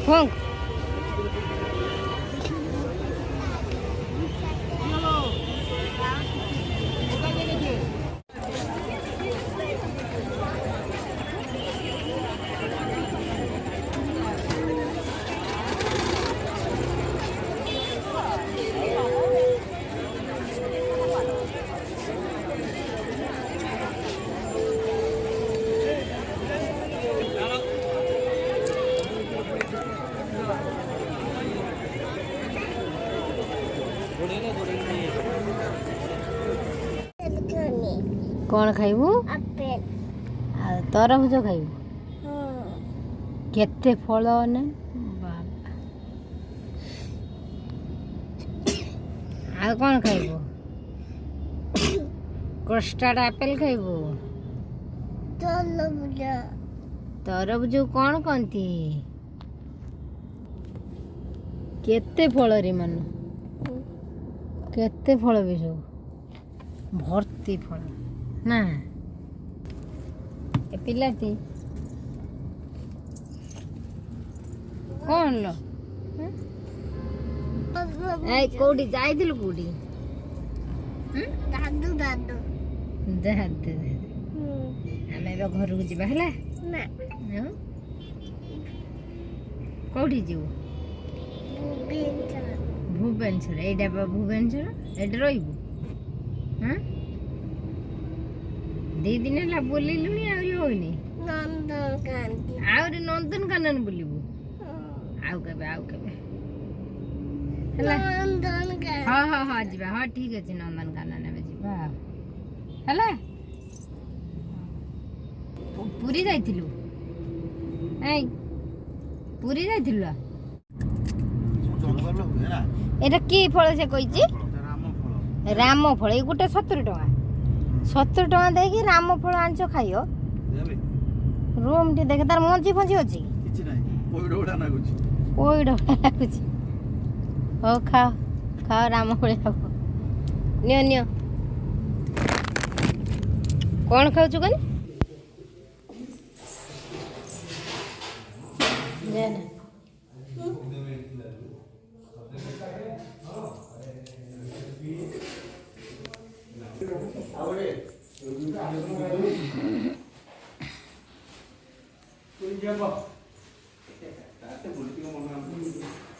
Phong कौन खाइबू तरबुज खाइबू केते फल ने बाबा आ कौन खाइबू कस्टर्ड एप्पल खाइबू तरबुज कौन कहती केते फल रे मन केते फल भी सब भर्ती फल ना ए पिलाती कौन लो ए कोडी जाइदिलु कोडी दादू दादू दादू आमे घर को जीवा हला ना कोडी जीव भुवनेश्वर एटा भुवनेश्वर एटा रहिबू हाँ दी दिन है बोली लुणी आउनी आउरी नंदनकानन बुलिबू आउ केबे हला हाँ हाँ हाँ जीवा हाँ ठीक अच्छे नंदनकानन में जीवा हला पुरी जाइथिलु ए पुरी जाइथिलु एटा की फल से कहिची राम फल ये गोटे 70 टका 70 टका देकी राम फल आंच खाइयो रूम टी देखे तार मंजी फंजी अछि किछि नाही ओइडोडा लागुछि हो खा खा राम फल खाओ नियो नियो कौन खाउछु कनी जाना Tuh,